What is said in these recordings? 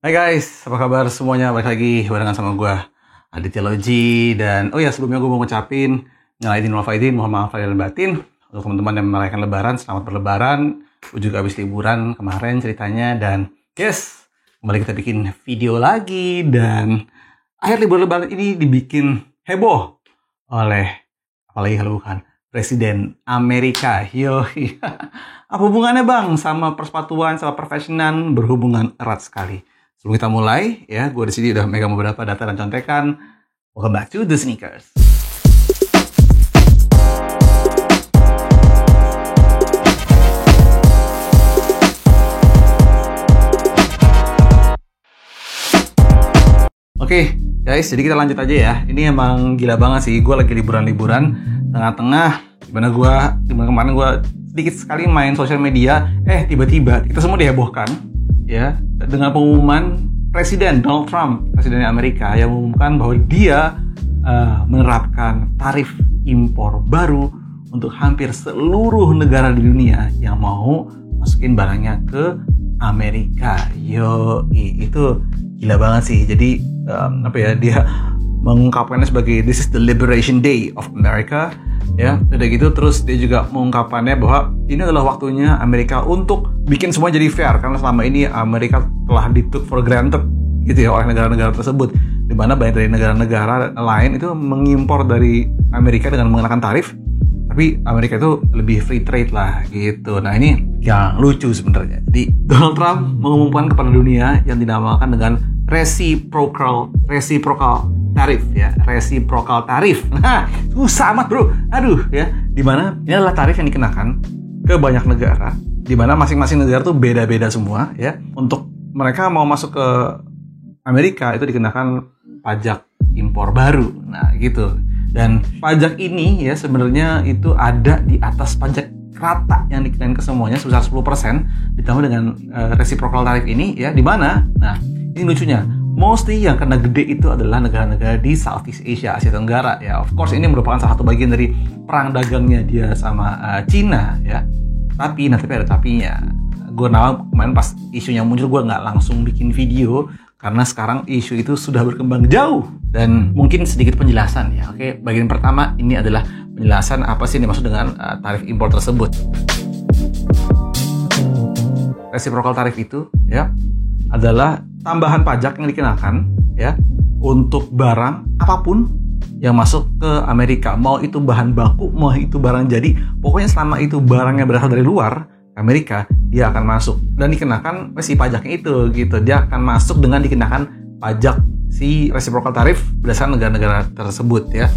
Hai guys, apa kabar semuanya? Balik lagi barengan sama gue Aditya Loji. Dan sebelumnya gue mau ngucapin Nyalaidin wal faidin, mohon maaf lahir dan batin. Untuk teman-teman yang merayakan lebaran, selamat berlebaran. Gue juga habis liburan kemarin ceritanya. Dan kembali kita bikin video lagi. Dan akhir libur lebaran ini dibikin heboh oleh, apalagi kalau bukan Presiden Amerika. Apa hubungannya bang sama persepatuan, sama perfessionan? Berhubungan erat sekali. Sebelum kita mulai, gue di sini udah megang beberapa data dan contekan. Welcome back to The Sneakers. Oke, guys, jadi kita lanjut aja ya. Ini emang gila banget sih. Gue lagi liburan-liburan tengah-tengah. Dimana kemarin gue sedikit sekali main sosial media. Tiba-tiba kita semua dihebohkan ya dengan pengumuman Presiden Donald Trump, Presiden Amerika, yang mengumumkan bahwa dia menerapkan tarif impor baru untuk hampir seluruh negara di dunia yang mau masukin barangnya ke Amerika. Itu gila banget sih. Jadi dia mengungkapkannya sebagai this is the liberation day of America. Ya, udah gitu terus dia juga mengungkapkannya bahwa ini adalah waktunya Amerika untuk bikin semua jadi fair, karena selama ini Amerika telah di-took for granted gitu ya oleh negara-negara tersebut, di mana banyak dari negara-negara lain itu mengimpor dari Amerika dengan mengenakan tarif, tapi Amerika itu lebih free trade lah gitu. Nah, ini yang lucu sebenarnya. Jadi Donald Trump mengumumkan kepada dunia yang dinamakan dengan reciprocal tarif ya, reciprocal tarif. Nah, susah amat bro. Di mana ini adalah tarif yang dikenakan ke banyak negara, di mana masing-masing negara tuh beda-beda semua ya. Untuk mereka mau masuk ke Amerika itu dikenakan pajak impor baru. Nah, gitu. Dan pajak ini ya sebenarnya itu ada di atas pajak rata yang dikenakan ke semuanya sebesar 10% ditambah dengan reciprocal tarif ini ya, di mana ini lucunya, mostly yang kena gede itu adalah negara-negara di Southeast Asia, Asia Tenggara ya. Of course ini merupakan salah satu bagian dari perang dagangnya dia sama Cina ya. Tapi ada tapinya. Gue kemarin pas isunya muncul gue nggak langsung bikin video karena sekarang isu itu sudah berkembang jauh. Dan mungkin sedikit penjelasan ya. Oke, bagian pertama ini adalah penjelasan apa sih yang dimaksud dengan tarif impor tersebut. Reciprocal tarif itu ya adalah tambahan pajak yang dikenakan ya untuk barang apapun yang masuk ke Amerika, mau itu bahan baku, mau itu barang jadi, pokoknya selama itu barangnya berasal dari luar Amerika, dia akan masuk dan dikenakan si pajaknya itu gitu. Dia akan masuk dengan dikenakan pajak si reciprocal tarif berdasarkan negara-negara tersebut ya.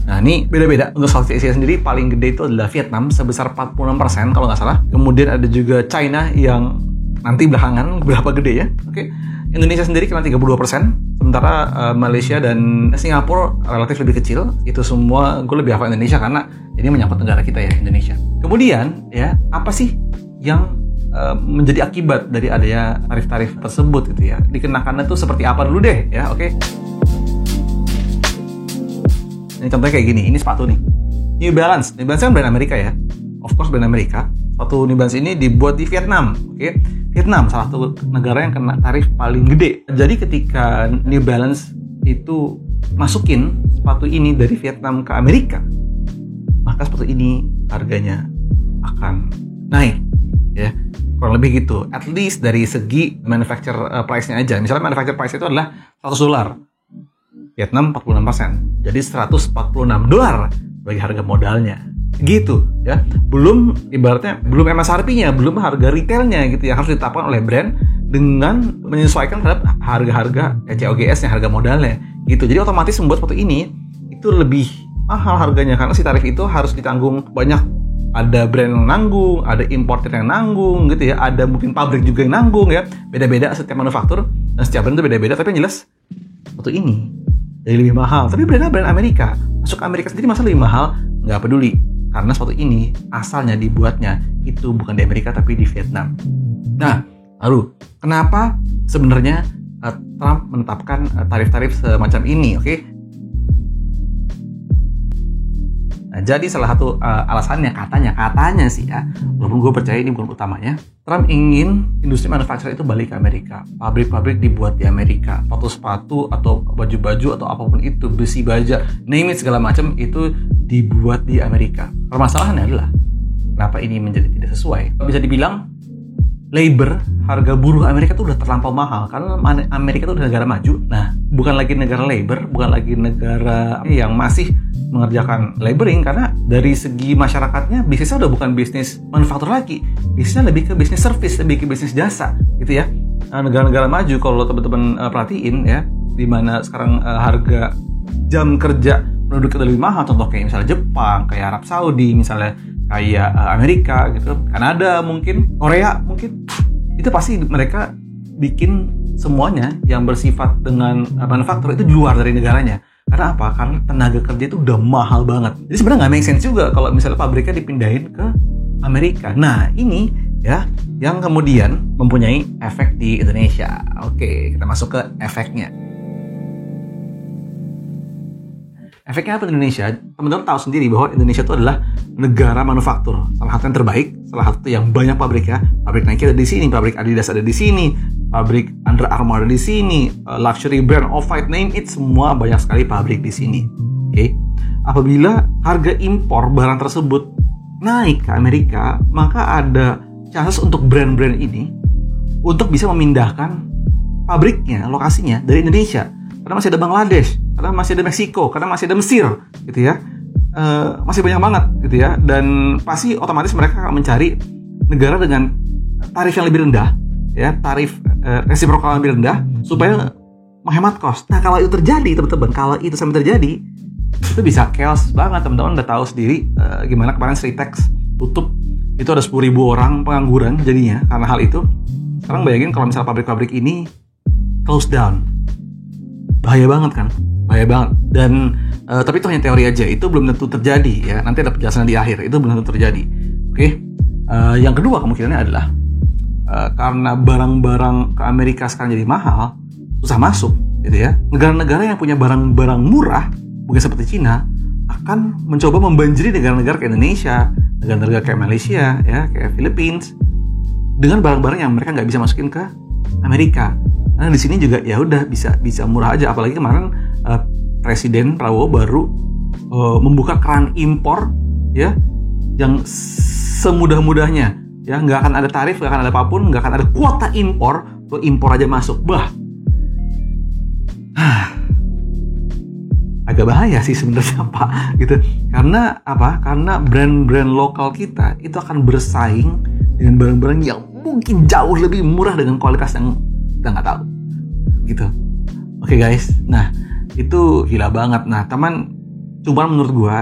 Nah, ini beda-beda. Untuk Southeast Asia sendiri paling gede itu adalah Vietnam sebesar 46% kalau nggak salah. Kemudian ada juga China yang nanti belakangan berapa gede ya. Oke. Indonesia sendiri kena 32%. Sementara Malaysia dan Singapura relatif lebih kecil. Itu semua gue lebih hafal Indonesia karena ini menyangkut negara kita ya, Indonesia. Kemudian ya, apa sih yang menjadi akibat dari adanya tarif-tarif tersebut gitu ya. Dikenakannya tuh seperti apa dulu deh ya, oke. Ini contohnya kayak gini, ini sepatu nih, New Balance kan brand Amerika ya, of course brand Amerika. Sepatu New Balance ini dibuat di Vietnam, oke. Vietnam salah satu negara yang kena tarif paling gede. Jadi ketika New Balance itu masukin sepatu ini dari Vietnam ke Amerika, maka sepatu ini harganya akan naik ya, kurang lebih gitu. At least dari segi manufacturer price-nya aja. Misalnya manufacturer price itu adalah $100, Vietnam 46%, jadi $146 bagi harga modalnya gitu ya. Belum ibaratnya belum MSRP-nya, belum harga retailnya gitu yang harus ditetapkan oleh brand dengan menyesuaikan terhadap harga-harga COGS-nya, harga modalnya gitu. Jadi otomatis membuat sepatu ini itu lebih mahal harganya karena si tarif itu harus ditanggung banyak. Ada brand yang nanggung, ada importer yang nanggung gitu ya, ada mungkin pabrik juga yang nanggung ya. Beda-beda setiap manufaktur dan setiap brand itu beda-beda, tapi yang jelas sepatu ini jadi lebih mahal. Tapi brand Amerika, masuk Amerika sendiri masa lebih mahal? Nggak peduli, karena sepatu ini asalnya dibuatnya itu bukan di Amerika tapi di Vietnam. Nah, lalu kenapa sebenarnya Trump menetapkan tarif-tarif semacam ini? Oke. Nah, Nah, jadi salah satu alasannya katanya sih ya, walaupun gue percaya ini bukan utamanya, Trump ingin industri manufacturing itu balik ke Amerika. Pabrik-pabrik dibuat di Amerika. Sepatu-sepatu atau baju-baju atau apapun itu, besi baja, name it segala macam itu dibuat di Amerika. Permasalahannya adalah kenapa ini menjadi tidak sesuai? Bisa dibilang labor, harga buruh Amerika tuh udah terlampau mahal karena Amerika tuh udah negara maju. Nah, bukan lagi negara labor, bukan lagi negara yang masih mengerjakan laboring, karena dari segi masyarakatnya bisnisnya udah bukan bisnis manufaktur lagi, bisnisnya lebih ke bisnis service, lebih ke bisnis jasa gitu ya. Negara-negara maju kalau teman-teman perhatiin ya, dimana sekarang harga jam kerja penduduk itu lebih mahal, contoh kayak misalnya Jepang, kayak Arab Saudi, misalnya kayak Amerika gitu, Kanada mungkin, Korea mungkin, itu pasti mereka bikin semuanya yang bersifat dengan manufaktur itu di luar dari negaranya. Karena apa? Karena tenaga kerja itu udah mahal banget. Jadi sebenarnya nggak make sense juga kalau misalnya pabriknya dipindahin ke Amerika. Nah, ini ya yang kemudian mempunyai efek di Indonesia. Oke, kita masuk ke efeknya. Efeknya apa di Indonesia? Teman-teman tahu sendiri bahwa Indonesia itu adalah negara manufaktur, salah satu yang terbaik, salah satu yang banyak pabriknya. Pabrik Nike ada di sini, pabrik Adidas ada di sini, pabrik Under Armour ada di sini, luxury brand Off-White, name it, semua banyak sekali pabrik di sini. Oke. Apabila harga impor barang tersebut naik ke Amerika, maka ada chances untuk brand-brand ini untuk bisa memindahkan pabriknya, lokasinya dari Indonesia. Karena masih ada Bangladesh, karena masih ada Meksiko, karena masih ada Mesir, gitu ya. Masih banyak banget, gitu ya. Dan pasti otomatis mereka akan mencari negara dengan tarif yang lebih rendah, ya, tarif resiprokal yang lebih rendah, supaya menghemat cost. Nah, kalau itu terjadi, teman-teman, kalau itu sampai terjadi, itu bisa chaos banget, teman-teman. Udah tahu sendiri gimana kemarin Sritex tutup, itu ada 10.000 orang pengangguran jadinya karena hal itu. Sekarang bayangin kalau misalnya pabrik-pabrik ini close down. Bahaya banget kan? Bahaya banget. Dan tapi itu hanya teori aja, itu belum tentu terjadi ya. Nanti ada penjelasan di akhir, itu belum tentu terjadi. Oke. Yang kedua kemungkinannya adalah karena barang-barang ke Amerika sekarang jadi mahal, susah masuk gitu ya. Negara-negara yang punya barang-barang murah, mungkin seperti Cina, akan mencoba membanjiri negara-negara kayak Indonesia, negara-negara kayak Malaysia ya, kayak Philippines, dengan barang-barang yang mereka nggak bisa masukin ke Amerika. Karena di sini juga ya udah bisa murah aja. Apalagi kemarin Presiden Prabowo baru membuka keran impor ya, yang semudah-mudahnya ya, nggak akan ada tarif, nggak akan ada apapun, nggak akan ada kuota impor, lo impor aja masuk. Agak bahaya sih sebenarnya Pak gitu. Karena apa? Karena brand-brand lokal kita itu akan bersaing dengan barang-barang yang mungkin jauh lebih murah dengan kualitas yang kita nggak tahu gitu. Oke guys, nah itu gila banget. Nah teman, cuman menurut gua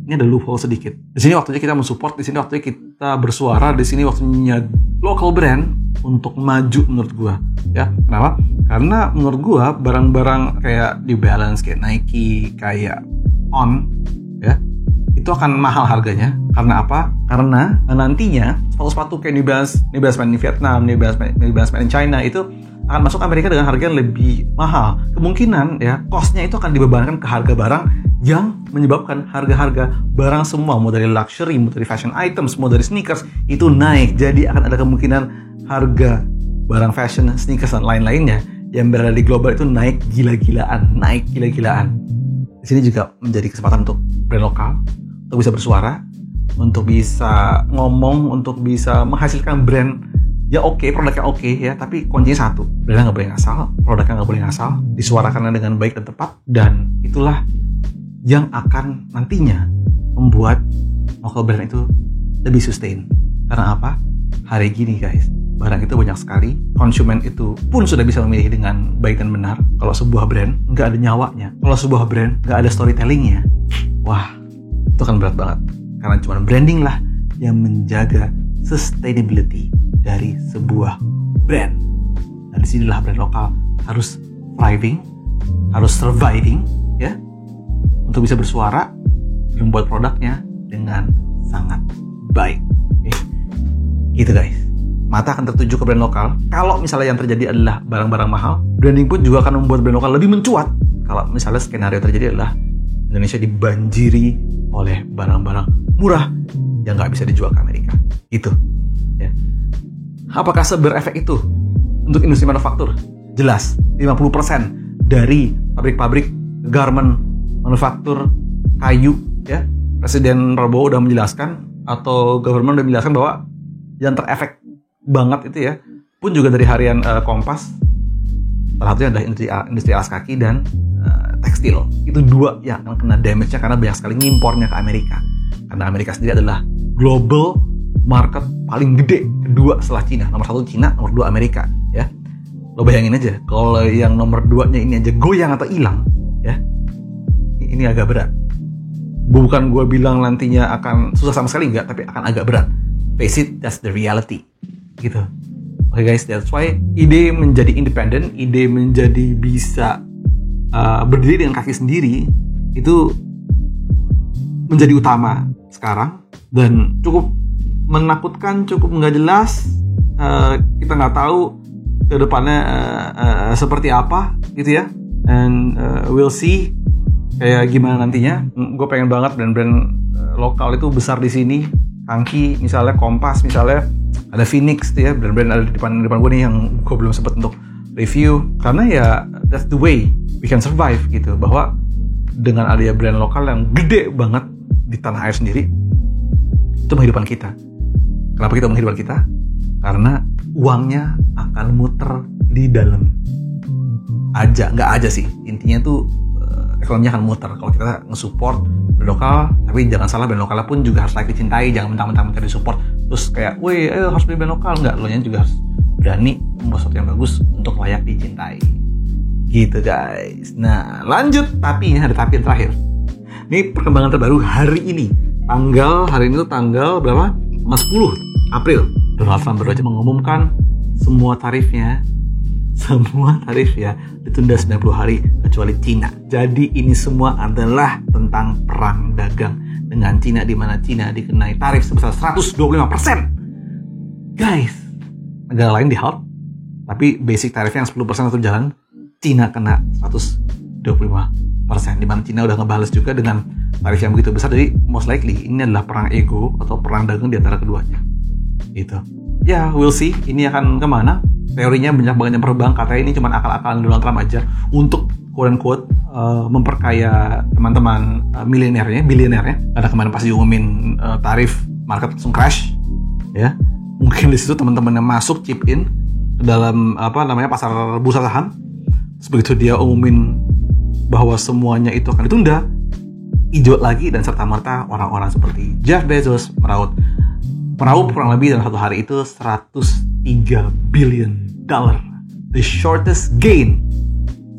ini ada loophole sedikit. Di sini waktunya kita mensupport, di sini waktunya kita bersuara, di sini waktunya local brand untuk maju menurut gua ya. Kenapa? Karena menurut gua barang-barang kayak New Balance, kayak Nike, kayak On ya, itu akan mahal harganya. Karena apa? Karena nantinya sepatu-sepatu kayak New Balance made in Vietnam, New Balance made in China itu akan masuk Amerika dengan harga yang lebih mahal. Kemungkinan ya, cost-nya itu akan dibebankan ke harga barang yang menyebabkan harga-harga barang semua, mau dari luxury, mau dari fashion items, mau dari sneakers, itu naik. Jadi akan ada kemungkinan harga barang fashion, sneakers, dan lain-lainnya yang berada di global itu naik gila-gilaan. Di sini juga menjadi kesempatan untuk brand lokal, untuk bisa bersuara, untuk bisa ngomong, untuk bisa menghasilkan brand ya oke, produknya oke ya, tapi kuncinya satu, brandnya nggak boleh ngasal, produknya nggak boleh ngasal, disuarakannya dengan baik dan tepat, dan itulah yang akan nantinya membuat local brand itu lebih sustain. Karena apa? Hari gini guys, barang itu banyak sekali, konsumen itu pun sudah bisa memilih dengan baik dan benar. Kalau sebuah brand nggak ada nyawanya, kalau sebuah brand nggak ada storytellingnya, wah itu kan berat banget. Karena cuma branding lah yang menjaga sustainability dari sebuah brand. Dan disinilah brand lokal harus thriving, harus surviving ya, untuk bisa bersuara dan membuat produknya dengan sangat baik. Gitu guys. Mata akan tertuju ke brand lokal. Kalau misalnya yang terjadi adalah barang-barang mahal, branding pun juga akan membuat brand lokal lebih mencuat. Kalau misalnya skenario terjadi adalah Indonesia dibanjiri oleh barang-barang murah yang nggak bisa dijual ke Amerika. Gitu. Ya. Apakah seberefek itu untuk industri manufaktur? Jelas, 50% dari pabrik-pabrik garment, manufaktur, kayu, ya. Presiden Prabowo udah menjelaskan, atau government udah menjelaskan bahwa yang terefek banget itu ya, pun juga dari harian Kompas, salah satunya adalah industri alas kaki dan tekstil. Itu dua yang akan kena damage-nya karena banyak sekali ngimpornya ke Amerika. Karena Amerika sendiri adalah global market paling gede, kedua setelah Cina. Nomor 1 Cina, nomor 2 Amerika, ya. Lo bayangin aja, kalau yang nomor 2-nya ini aja goyang atau hilang, ya, ini agak berat. Bukan gue bilang nantinya akan susah sama sekali, enggak, tapi akan agak berat. Face it, that's the reality. Gitu. Oke guys, that's why ide menjadi independen, ide menjadi bisa berdiri dengan kaki sendiri, itu menjadi utama sekarang. Dan cukup menakutkan, cukup nggak jelas. Kita nggak tahu ke depannya seperti apa gitu ya. And we'll see kayak gimana nantinya. Gue pengen banget brand-brand lokal itu besar di sini. Kanki misalnya, Kompas misalnya, ada Phoenix tuh ya, brand-brand ada di depan gue nih yang gue belum sempat untuk review. Karena ya that's the way we can survive gitu. Bahwa dengan adanya brand lokal yang gede banget di tanah air sendiri, itu menghidupkan kita. Kenapa kita menghidupkan kita? Karena uangnya akan muter di dalam aja, nggak aja sih. Intinya tuh ekonominya akan muter kalau kita nge-support brand lokal. Tapi jangan salah, brand lokalnya pun juga harus layak dicintai. Jangan mentang-mentang mencari support terus kayak, weh, harus beli brand lokal. Nggak, lo nya juga harus berani membuat sesuatu yang bagus untuk layak dicintai. Gitu guys. Nah lanjut, tapi ada tapi yang terakhir. Ini perkembangan terbaru hari ini. Hari ini tuh tanggal berapa? 10 April. Donald Trump baru aja mengumumkan semua tarifnya ditunda 90 hari kecuali Cina. Jadi ini semua adalah tentang perang dagang dengan Cina, di mana Cina dikenai tarif sebesar 125%. Guys, negara lain di halt, tapi basic tarifnya yang 10% tetap jalan. Cina kena 125%, di mana Cina udah ngebales juga dengan tarif yang begitu besar. Jadi most likely ini adalah perang ego atau perang dagang di antara keduanya. Gitu. Ya, we'll see. Ini akan kemana? Teorinya banyak banget yang terbang. Katanya ini cuma akal-akalan Donald Trump aja untuk quote-unquote memperkaya teman-teman bilionernya. Karena kemarin pas diumumin tarif, market langsung crash. Ya, mungkin di situ teman-teman yang masuk chip in ke dalam pasar bursa saham. Begitu dia umumin bahwa semuanya itu akan ditunda, hijau lagi, dan serta-merta orang-orang seperti Jeff Bezos meraup kurang lebih dalam satu hari itu $103 billion. The shortest gain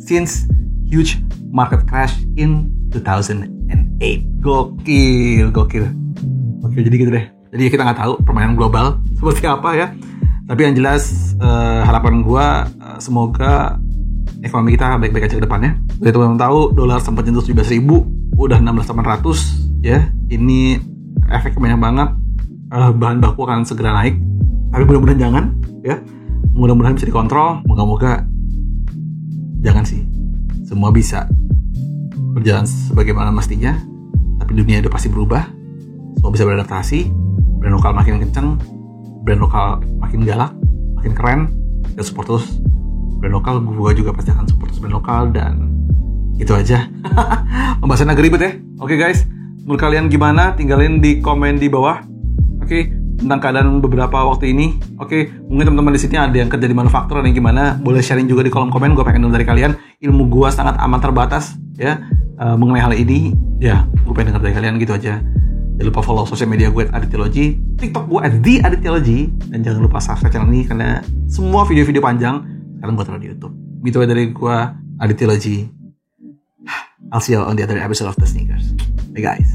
since huge market crash in 2008. Gokil. Jadi gitu deh. Jadi kita nggak tahu permainan global seperti apa ya. Tapi yang jelas harapan gue semoga ekonomi kita baik-baik aja ke depannya. Dari teman-teman tahu, dolar sempat nyentuh 17.000, udah 16.800 ya. Ini efeknya banyak banget. Bahan baku akan segera naik. Tapi mudah-mudahan jangan ya. Mudah-mudahan bisa dikontrol. Moga-moga jangan sih. Semua bisa berjalan sebagaimana mestinya. Tapi dunia udah pasti berubah. Semua bisa beradaptasi. Brand lokal makin kenceng, brand lokal makin galak, makin keren. Kita support terus brand lokal. Gue juga pasti akan support terus brand lokal. Dan itu aja. Pembahasan agak ribet ya. Oke guys, menurut kalian gimana? Tinggalin di komen di bawah. Oke, tentang keadaan beberapa waktu ini. Oke, mungkin teman-teman di sini ada yang kerja di manufaktur, ada yang gimana, boleh sharing juga di kolom komen. Gue pengen dengar dari kalian. Ilmu gue sangat amat terbatas ya mengenai hal ini. Ya, gue pengen dengar dari kalian gitu aja. Jangan lupa follow sosial media gue @aditology, TikTok gue @theaditology, dan jangan lupa subscribe channel ini karena semua video-video panjang sekarang gue taruh di YouTube. Gitu aja dari gue, Aditology. I'll see you on the other episode of The Sneakers. Bye guys.